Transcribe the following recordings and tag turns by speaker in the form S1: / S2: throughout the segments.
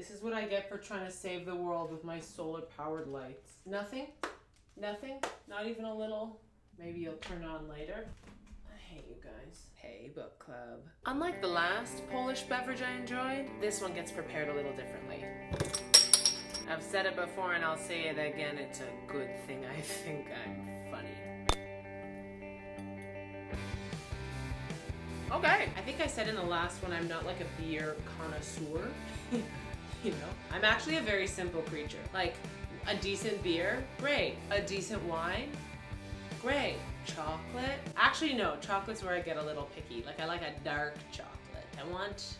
S1: This is what I get for trying to save the world with my solar-powered lights. Nothing? Nothing? Not even a little? Maybe you'll turn on later? I hate you guys. Hey, book club. Unlike the last Polish beverage I enjoyed, this one gets prepared a little differently. I've said it before and I'll say it again, it's a good thing I think I'm funny. Okay, I think I said in the last one I'm not like a beer connoisseur. You know, I'm actually a very simple creature. Like, a decent beer, great. A decent wine, great. Chocolate? Actually, no, chocolate's where I get a little picky. Like, I like a dark chocolate. I want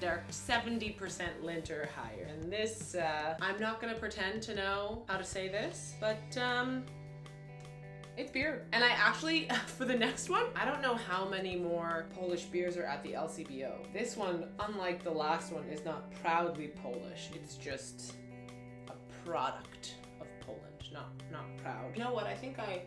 S1: dark 70% Lindt or higher. And this, I'm not gonna pretend to know how to say this, but it's beer. And I actually, for the next one, I don't know how many more Polish beers are at the LCBO. This one, unlike the last one, is not proudly Polish. It's just a product of Poland, not proud. You know what, I think I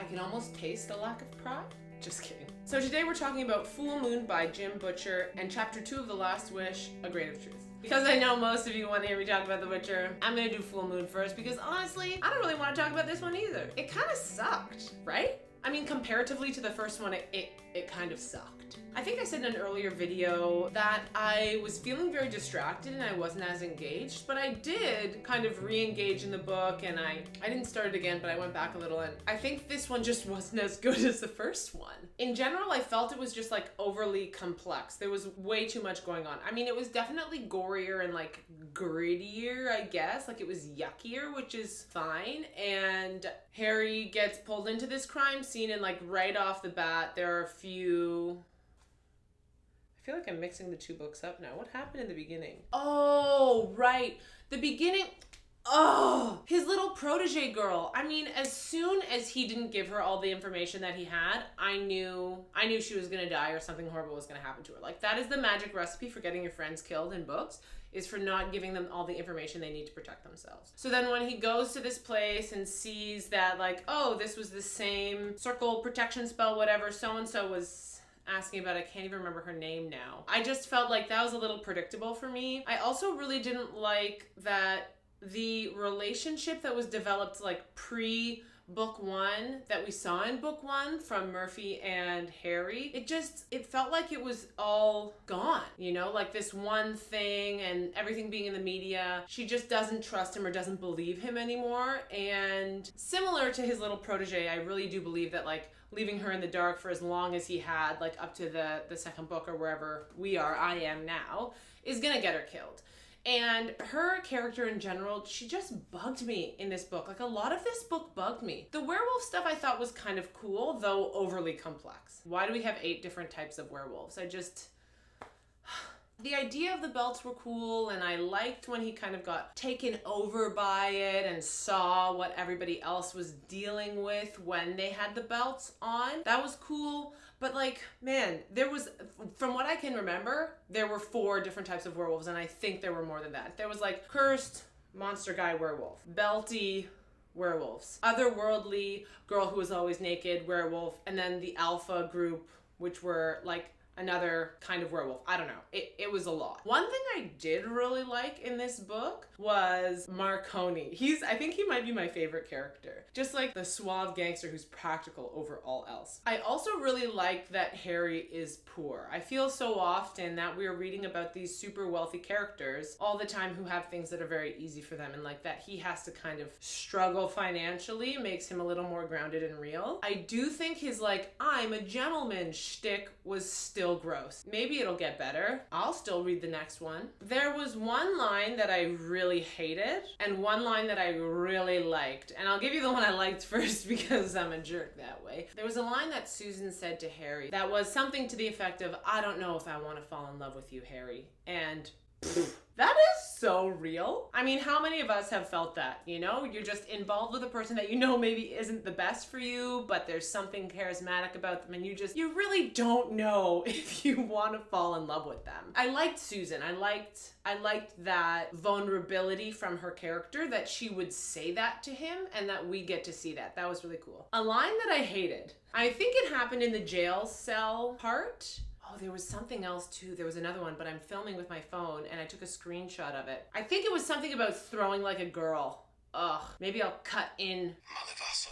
S1: can almost taste the lack of pride. Just kidding. So today we're talking about Full Moon by Jim Butcher and chapter 2 of The Last Wish, A Grain of Truth. Because I know most of you want to hear me talk about The Witcher, I'm gonna do Full Moon first because honestly, I don't really want to talk about this one either. It kind of sucked, right? I mean, comparatively to the first one, it kind of sucked. I think I said in an earlier video that I was feeling very distracted and I wasn't as engaged, but I did kind of re-engage in the book and I didn't start it again, but I went back a little and I think this one just wasn't as good as the first one. In general, I felt it was just like overly complex. There was way too much going on. I mean, it was definitely gorier and like grittier, I guess. Like it was yuckier, which is fine. And Harry gets pulled into this crime scene and like right off the bat, there are a few... I feel like I'm mixing the two books up now. What happened in the beginning? Oh, right. The beginning... Oh, his little protege girl. I mean, as soon as he didn't give her all the information that he had, I knew she was gonna die or something horrible was gonna happen to her. Like, that is the magic recipe for getting your friends killed in books, is for not giving them all the information they need to protect themselves. So then when he goes to this place and sees that, like, oh, this was the same circle protection spell, whatever, so-and-so was asking about, I can't even remember her name now. I just felt like that was a little predictable for me. I also really didn't like that the relationship that was developed like pre-book one that we saw in book one from Murphy and Harry, it felt like it was all gone, you know, like this one thing and everything being in the media. She just doesn't trust him or doesn't believe him anymore. And similar to his little protege, I really do believe that like leaving her in the dark for as long as he had, like up to the second book or wherever I am now, is gonna get her killed. And her character in general, she just bugged me in this book. Like, a lot of this book bugged me. The werewolf stuff I thought was kind of cool, though overly complex. Why do we have 8 different types of werewolves? The idea of the belts were cool, and I liked when he kind of got taken over by it and saw what everybody else was dealing with when they had the belts on. That was cool. But like, man, there was, from what I can remember, there were 4 different types of werewolves, and I think there were more than that. There was like cursed monster guy werewolf, belty werewolves, otherworldly girl who was always naked werewolf, and then the alpha group, which were like another kind of werewolf. I don't know. It was a lot. One thing I did really like in this book was Marconi. I think he might be my favorite character. Just like the suave gangster who's practical over all else. I also really like that Harry is poor. I feel so often that we're reading about these super wealthy characters all the time who have things that are very easy for them, and like that he has to kind of struggle financially makes him a little more grounded and real. I do think his like, I'm a gentleman shtick was still gross. Maybe it'll get better. I'll still read the next one. There was one line that I really hated and one line that I really liked. And I'll give you the one I liked first because I'm a jerk that way. There was a line that Susan said to Harry that was something to the effect of, I don't know if I want to fall in love with you, Harry. And that is so real. I mean, how many of us have felt that, you know? You're just involved with a person that you know maybe isn't the best for you, but there's something charismatic about them and you really don't know if you want to fall in love with them. I liked Susan. I liked that vulnerability from her character, that she would say that to him and that we get to see that. That was really cool. A line that I hated, I think it happened in the jail cell part. Oh, there was something else too. There was another one, but I'm filming with my phone and I took a screenshot of it. I think it was something about throwing like a girl. Ugh, maybe I'll cut in.
S2: Malevaso,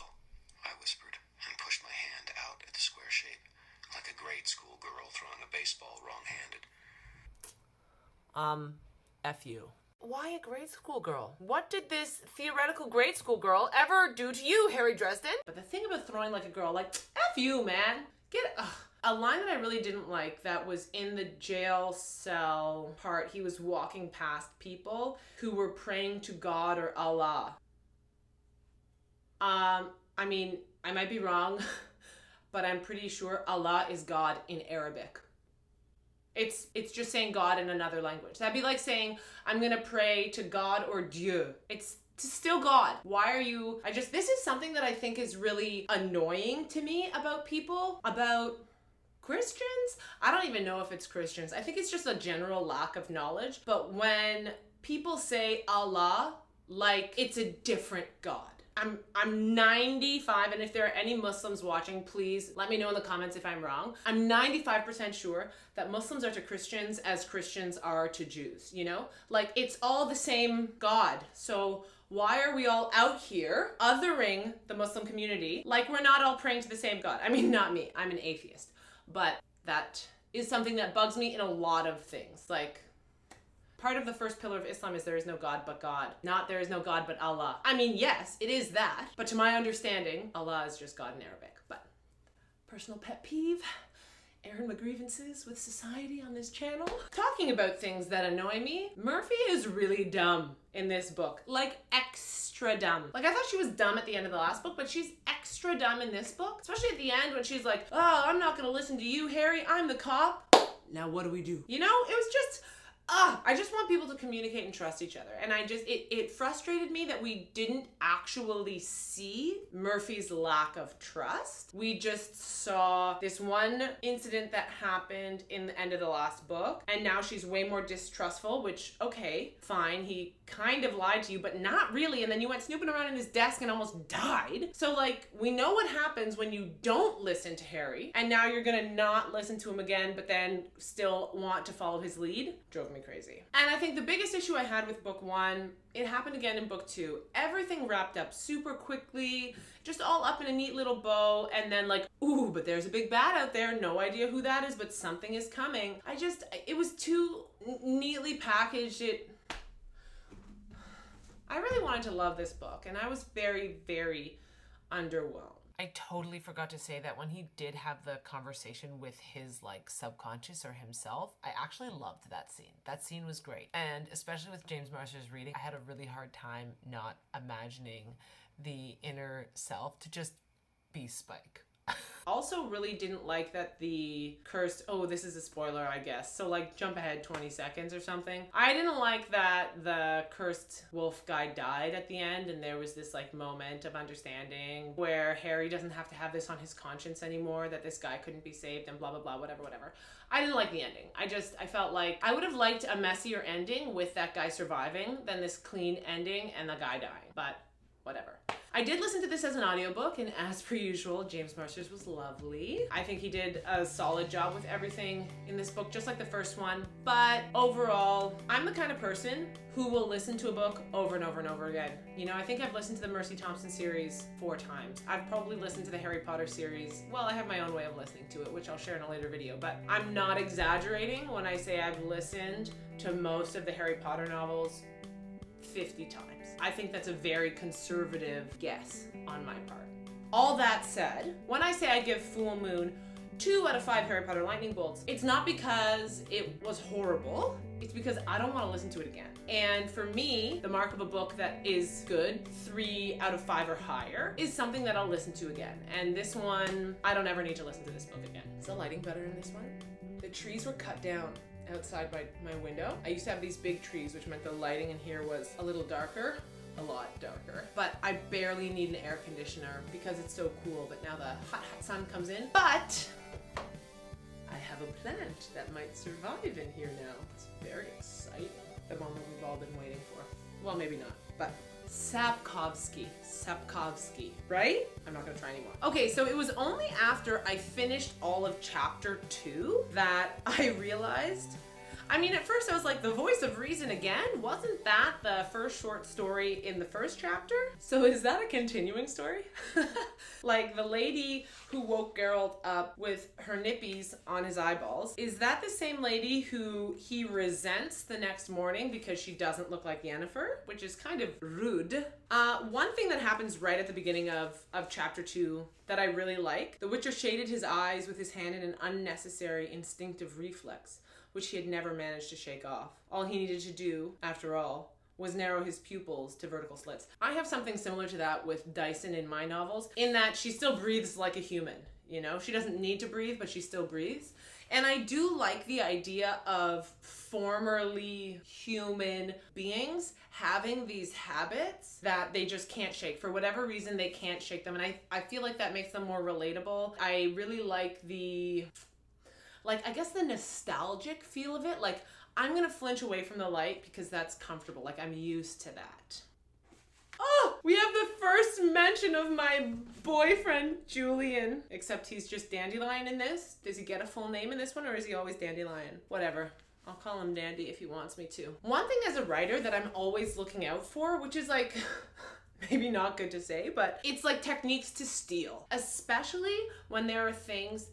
S2: I whispered and pushed my hand out at the square shape, like a grade school girl throwing a baseball wrong-handed.
S1: F you. Why a grade school girl? What did this theoretical grade school girl ever do to you, Harry Dresden? But the thing about throwing like a girl, like, F you, man. Get it. Ugh. A line that I really didn't like that was in the jail cell part, he was walking past people who were praying to God or Allah. I mean, I might be wrong, but I'm pretty sure Allah is God in Arabic. It's just saying God in another language. That'd be like saying, I'm gonna pray to God or Dieu. It's still God. Why are you, this is something that I think is really annoying to me about people, about Christians? I don't even know if it's Christians. I think it's just a general lack of knowledge. But when people say Allah, like it's a different God. I'm 95, and if there are any Muslims watching, please let me know in the comments if I'm wrong. I'm 95% sure that Muslims are to Christians as Christians are to Jews, you know? Like, it's all the same God. So why are we all out here othering the Muslim community like we're not all praying to the same God? I mean, not me. I'm an atheist. But that is something that bugs me in a lot of things. Like, part of the first pillar of Islam is there is no God but God, not there is no God but Allah. I mean, yes, it is that, but to my understanding, Allah is just God in Arabic. But personal pet peeve, airing my grievances with society on this channel. Talking about things that annoy me, Murphy is really dumb in this book. Like, extra dumb. Like, I thought she was dumb at the end of the last book, but she's extra dumb in this book. Especially at the end when she's like, oh, I'm not gonna listen to you, Harry. I'm the cop. Now what do we do? You know, it was just, I just want people to communicate and trust each other. And it frustrated me that we didn't actually see Murphy's lack of trust. We just saw this one incident that happened in the end of the last book. And now she's way more distrustful, which, okay, fine. He kind of lied to you, but not really. And then you went snooping around in his desk and almost died. So like, we know what happens when you don't listen to Harry. And now you're gonna not listen to him again, but then still want to follow his lead. Drove me crazy. And I think the biggest issue I had with book one, it happened again in book two. Everything wrapped up super quickly, just all up in a neat little bow, and then like, ooh, but there's a big bad out there, no idea who that is, but something is coming. It was too neatly packaged. I really wanted to love this book, and I was very, very underwhelmed. I totally forgot to say that when he did have the conversation with his like subconscious or himself, I actually loved that scene. That scene was great. And especially with James Marsters reading, I had a really hard time not imagining the inner self to just be Spike. Also really didn't like that the cursed, oh, this is a spoiler, I guess. So like jump ahead 20 seconds or something. I didn't like that the cursed wolf guy died at the end and there was this like moment of understanding where Harry doesn't have to have this on his conscience anymore, that this guy couldn't be saved and blah, blah, blah, whatever. I didn't like the ending. I felt like I would have liked a messier ending with that guy surviving than this clean ending and the guy dying, but whatever. I did listen to this as an audiobook, and as per usual, James Marsters was lovely. I think he did a solid job with everything in this book, just like the first one. But overall, I'm the kind of person who will listen to a book over and over and over again. You know, I think I've listened to the Mercy Thompson series 4 times. I've probably listened to the Harry Potter series. Well, I have my own way of listening to it, which I'll share in a later video, but I'm not exaggerating when I say I've listened to most of the Harry Potter novels 50 times. I think that's a very conservative guess on my part. All that said, when I say I give Full Moon 2 out of 5 Harry Potter lightning bolts, it's not because it was horrible, it's because I don't want to listen to it again. And for me, the mark of a book that is good, 3 out of 5 or higher, is something that I'll listen to again. And this one, I don't ever need to listen to this book again. Is the lighting better in this one? The trees were cut down outside my window. I used to have these big trees, which meant the lighting in here was a little darker, a lot darker. But I barely need an air conditioner because it's so cool, but now the hot sun comes in. But I have a plant that might survive in here now. It's very exciting. The moment we've all been waiting for. Well, maybe not, but Sapkowski, right? I'm not gonna try anymore. Okay, so it was only after I finished all of chapter 2 that I realized, I mean, at first I was like, the voice of reason again? Wasn't that the first short story in the first chapter? So is that a continuing story? Like the lady who woke Geralt up with her nippies on his eyeballs, is that the same lady who he resents the next morning because she doesn't look like Yennefer? Which is kind of rude. One thing that happens right at the beginning of chapter 2 that I really like, the Witcher shaded his eyes with his hand in an unnecessary instinctive reflex, which he had never managed to shake off. All he needed to do, after all, was narrow his pupils to vertical slits. I have something similar to that with Dyson in my novels, in that she still breathes like a human, you know? She doesn't need to breathe, but she still breathes. And I do like the idea of formerly human beings having these habits that they just can't shake. For whatever reason, they can't shake them. And I feel like that makes them more relatable. I really like I guess the nostalgic feel of it. Like, I'm gonna flinch away from the light because that's comfortable. Like, I'm used to that. Oh, we have the first mention of my boyfriend, Julian. Except he's just Dandelion in this. Does he get a full name in this one, or is he always Dandelion? Whatever. I'll call him Dandy if he wants me to. One thing as a writer that I'm always looking out for, which is like... maybe not good to say, but it's like techniques to steal, especially when there are things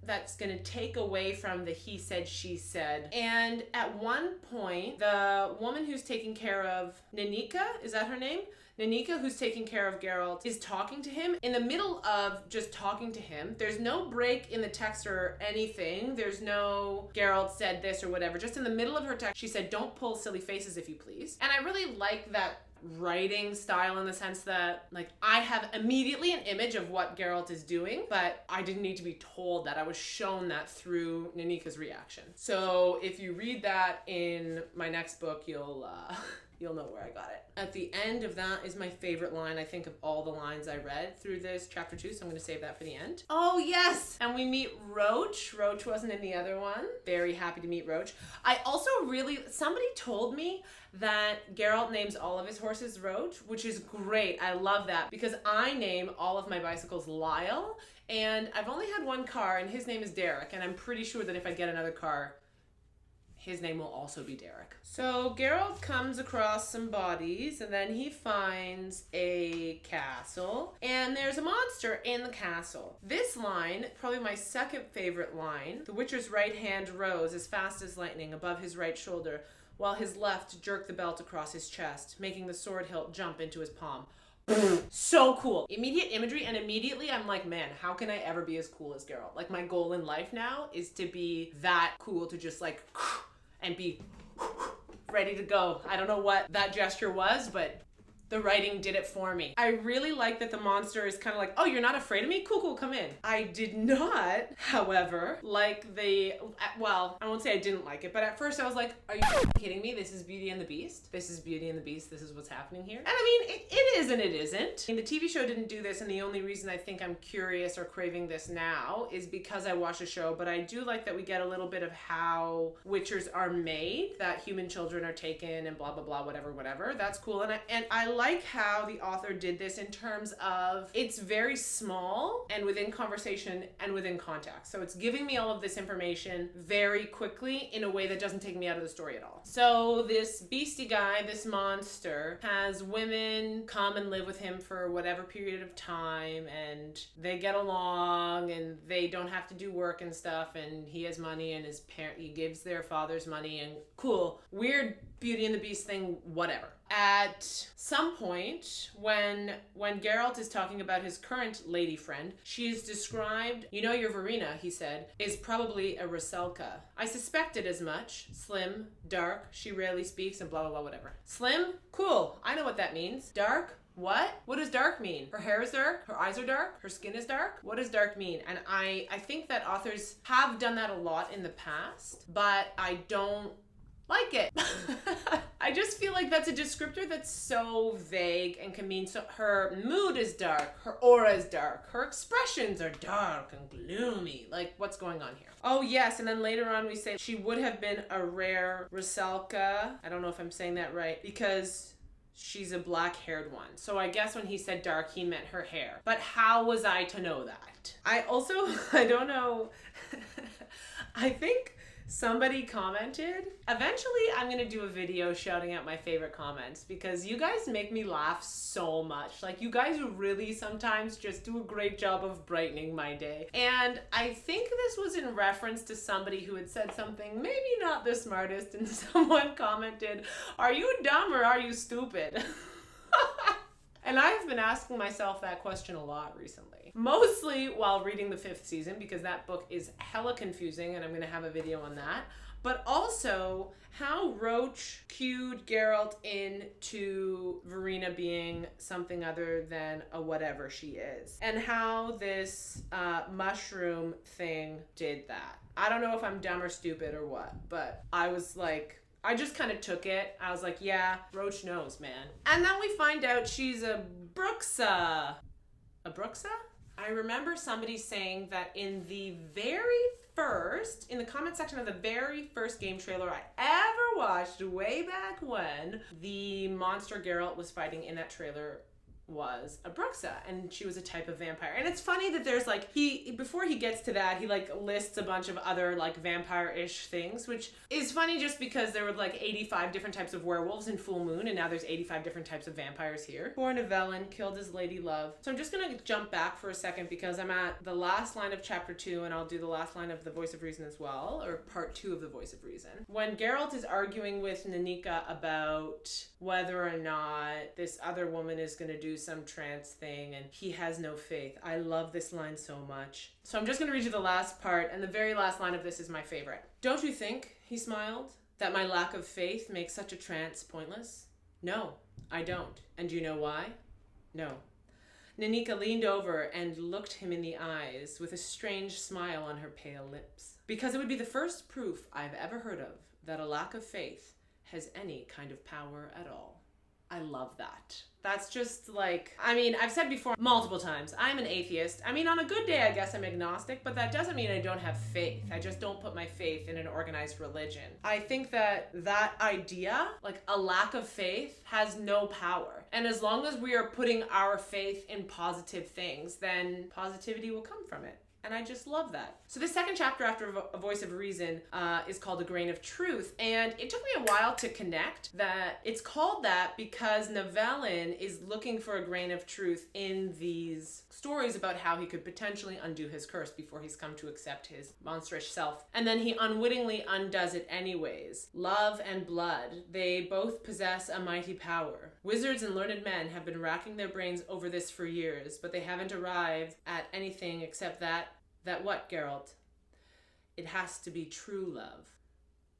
S1: that's gonna take away from the he said, she said. And at one point, the woman who's taking care of Nanika, is that her name? Nanika, who's taking care of Geralt, is talking to him. In the middle of just talking to him, there's no break in the text or anything. There's no Geralt said this or whatever. Just in the middle of her text, she said, "Don't pull silly faces if you please." And I really like that writing style in the sense that, like, I have immediately an image of what Geralt is doing, but I didn't need to be told that. I was shown that through Nanika's reaction. So if you read that in my next book, you'll know where I got it. At the end of that is my favorite line, I think, of all the lines I read through this chapter 2, so I'm gonna save that for the end. Oh yes! And we meet Roach. Roach wasn't in the other one. Very happy to meet Roach. I also somebody told me that Geralt names all of his horses Roach, which is great. I love that because I name all of my bicycles Lyle, and I've only had one car and his name is Derek, and I'm pretty sure that if I get another car, his name will also be Derek. So Geralt comes across some bodies and then he finds a castle and there's a monster in the castle. This line, probably my second favorite line, the Witcher's right hand rose as fast as lightning above his right shoulder, while his left jerked the belt across his chest, making the sword hilt jump into his palm. So cool. Immediate imagery, and immediately I'm like, man, how can I ever be as cool as Geralt? Like, my goal in life now is to be that cool, to just like and be ready to go. I don't know what that gesture was, but the writing did it for me. I really like that the monster is kind of like, oh, you're not afraid of me? Cool, cool, come in. I did not, however, like well, I won't say I didn't like it, but at first I was like, are you kidding me? This is Beauty and the Beast. This is Beauty and the Beast. This is what's happening here. And I mean, it is and it isn't. I mean, the TV show didn't do this, and the only reason I think I'm curious or craving this now is because I watched a show, but I do like that we get a little bit of how Witchers are made, that human children are taken and blah, blah, blah, whatever. That's cool. And I like how the author did this in terms of it's very small and within conversation and within context. So it's giving me all of this information very quickly in a way that doesn't take me out of the story at all. So this beastie guy, this monster, has women come and live with him for whatever period of time, and they get along and they don't have to do work and stuff, and he has money and he gives their fathers money, and cool, weird Beauty and the Beast thing, whatever. At some point, when Geralt is talking about his current lady friend, she is described, you know, your Verena, he said, is probably a Rusalka. I suspected as much. Slim, dark, she rarely speaks, and blah, blah, blah, whatever. Slim? Cool. I know what that means. Dark? What? What does dark mean? Her hair is dark, her eyes are dark, her skin is dark. What does dark mean? And I think that authors have done that a lot in the past, but I don't like it. I just feel like that's a descriptor that's so vague and can mean so. Her mood is dark, her aura is dark, her expressions are dark and gloomy. Like, what's going on here? Oh yes, and then later on we say she would have been a rare Rusalka. I don't know if I'm saying that right, because she's a black-haired one. So I guess when he said dark, he meant her hair. But how was I to know that? I don't know. I think somebody commented. Eventually, I'm going to do a video shouting out my favorite comments because you guys make me laugh so much. Like, you guys really sometimes just do a great job of brightening my day. And I think this was in reference to somebody who had said something maybe not the smartest, and someone commented, "Are you dumb or are you stupid?" And I've been asking myself that question a lot recently. Mostly while reading the 5th season, because that book is hella confusing and I'm going to have a video on that. But also how Roach cued Geralt into Verena being something other than a whatever she is. And how this mushroom thing did that. I don't know if I'm dumb or stupid or what, but I was like, I just kind of took it. I was like, yeah, Roach knows, man. And then we find out she's a Bruxa. A Bruxa? I remember somebody saying that in the comment section of the very first game trailer I ever watched way back when, the monster Geralt was fighting in that trailer was a Bruxa, and she was a type of vampire. And it's funny that there's like, before he gets to that, he like lists a bunch of other like vampire-ish things, which is funny just because there were like 85 different types of werewolves in Full Moon, and now there's 85 different types of vampires here. Poor Nivellen killed his lady love. So I'm just gonna jump back for a second because I'm at the last line of chapter 2, and I'll do the last line of the Voice of Reason as well, or part 2 of the Voice of Reason. When Geralt is arguing with Nanika about whether or not this other woman is gonna do some trance thing and he has no faith. I love this line so much. So I'm just going to read you the last part, and the very last line of this is my favorite. "Don't you think," he smiled, "that my lack of faith makes such a trance pointless?" "No, I don't. And do you know why?" "No." Nanika leaned over and looked him in the eyes with a strange smile on her pale lips. "Because it would be the first proof I've ever heard of that a lack of faith has any kind of power at all." I love that. That's just like, I mean, I've said before multiple times, I'm an atheist. I mean, on a good day, I guess I'm agnostic, but that doesn't mean I don't have faith. I just don't put my faith in an organized religion. I think that idea, like a lack of faith, has no power. And as long as we are putting our faith in positive things, then positivity will come from it. And I just love that. So the second chapter after A Voice of Reason is called A Grain of Truth. And it took me a while to connect that it's called that because Nivellen is looking for a grain of truth in these stories about how he could potentially undo his curse before he's come to accept his monstrous self. And then he unwittingly undoes it anyways. Love and blood, they both possess a mighty power. Wizards and learned men have been racking their brains over this for years, but they haven't arrived at anything except that what, Geralt? It has to be true love.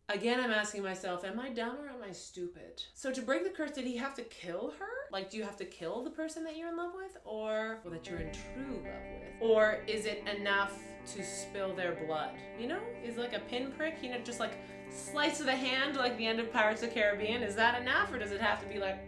S1: Again, I'm asking myself, am I dumb or am I stupid? So to break the curse, did he have to kill her? Like, do you have to kill the person that you're in love with? Or that you're in true love with? Or is it enough to spill their blood? You know? Is like a pinprick, you know, just like slice of the hand like the end of Pirates of the Caribbean? Is that enough, or does it have to be like...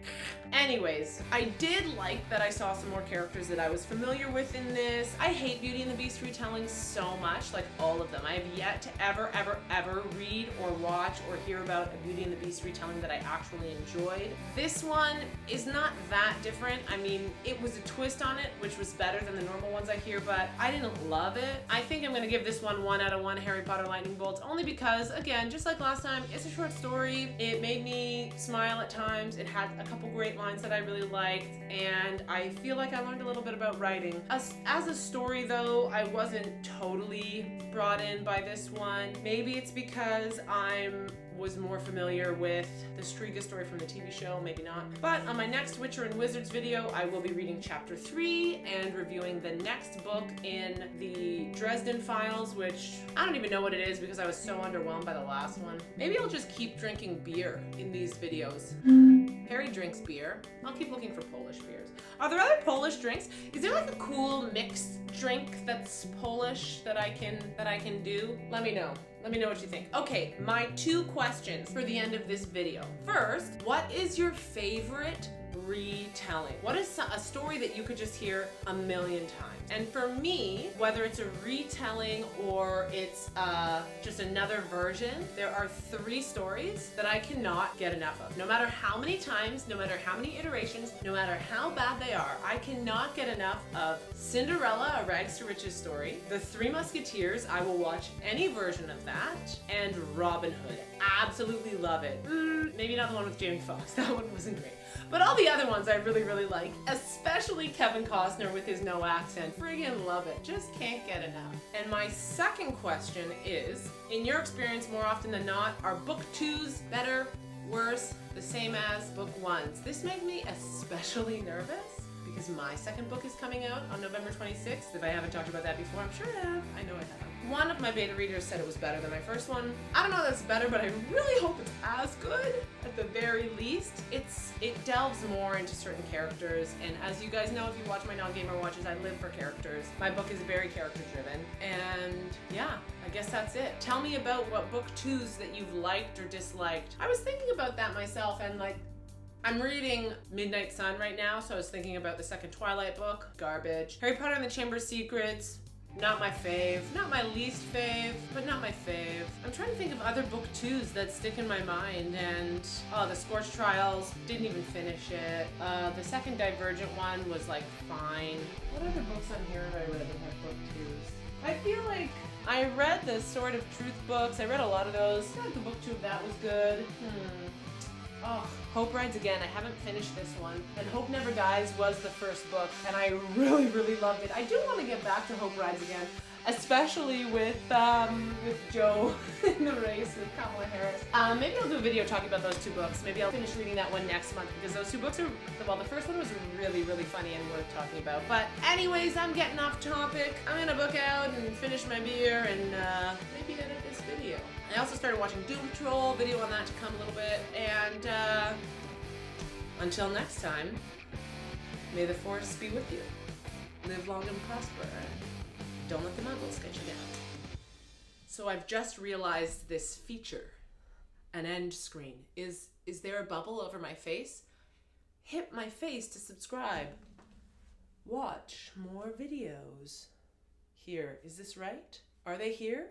S1: Anyways, I did like that I saw some more characters that I was familiar with in this. I hate Beauty and the Beast retellings so much, like all of them. I have yet to ever read or watch or hear about a Beauty and the Beast retelling that I actually enjoyed. This one is not that different. I mean, it was a twist on it, which was better than the normal ones I hear, but I didn't love it. I think I'm going to give this one 1 out of 1 Harry Potter Lightning Bolts, only because, again, just like last time, it's a short story. It made me smile at times. It had a couple great lines that I really liked, and I feel like I learned a little bit about writing. As a story though, I wasn't totally brought in by this one. Maybe it's because was more familiar with the Striga story from the TV show, maybe not. But on my next Witcher and Wizards video, I will be reading chapter 3 and reviewing the next book in the Dresden Files, which I don't even know what it is because I was so underwhelmed by the last one. Maybe I'll just keep drinking beer in these videos. Harry drinks beer. I'll keep looking for Polish beers. Are there other Polish drinks? Is there like a cool mixed drink that's Polish that I can do? Let me know. Let me know what you think. Okay, my 2 questions for the end of this video. First, what is your favorite retelling? What is a story that you could just hear a million times? And for me, whether it's a retelling or it's just another version, there are 3 stories that I cannot get enough of. No matter how many times, no matter how many iterations, no matter how bad they are, I cannot get enough of Cinderella, a rags to riches story, The Three Musketeers, I will watch any version of that, and Robin Hood. Absolutely love it. Maybe not the one with Jamie Foxx, that one wasn't great. But all the other ones I really, really like, especially Kevin Costner with his no accent. Friggin' love it. Just can't get enough. And my second question is, in your experience, more often than not, are book 2s better, worse, the same as book 1s? This made me especially nervous because my second book is coming out on November 26th. If I haven't talked about that before, I'm sure I have. I know I have. One of my beta readers said it was better than my first one. I don't know if that's better, but I really hope it's as good at the very least. It delves more into certain characters, and as you guys know, if you watch my non-gamer watches, I live for characters. My book is very character driven, and yeah, I guess that's it. Tell me about what book 2s that you've liked or disliked. I was thinking about that myself, and like, I'm reading Midnight Sun right now, so I was thinking about the second Twilight book. Garbage. Harry Potter and the Chamber of Secrets. Not my fave. Not my least fave, but not my fave. I'm trying to think of other book 2s that stick in my mind, and The Scorch Trials, didn't even finish it. The second Divergent one was like fine. What other books on here have I read that have book 2s? I feel like I read the Sword of Truth books. I read a lot of those. I feel like the book 2 of that was good. Oh, Hope Rides Again. I haven't finished this one. And Hope Never Dies was the first book, and I really, really loved it. I do want to get back to Hope Rides Again, especially with Joe in the race with Kamala Harris. Maybe I'll do a video talking about those 2 books. Maybe I'll finish reading that one next month, because those 2 books are, well, the first one was really, really funny and worth talking about. But anyways, I'm getting off topic. I'm gonna book out and finish my beer and maybe edit this video. I also started watching Doom Patrol, video on that to come a little bit, and until next time, may the force be with you. Live long and prosper. Don't let the muggles get you down. So I've just realized this feature, an end screen. Is there a bubble over my face? Hit my face to subscribe. Watch more videos. Here, is this right? Are they here?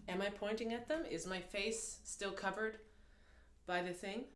S1: Am I pointing at them? Is my face still covered by the thing?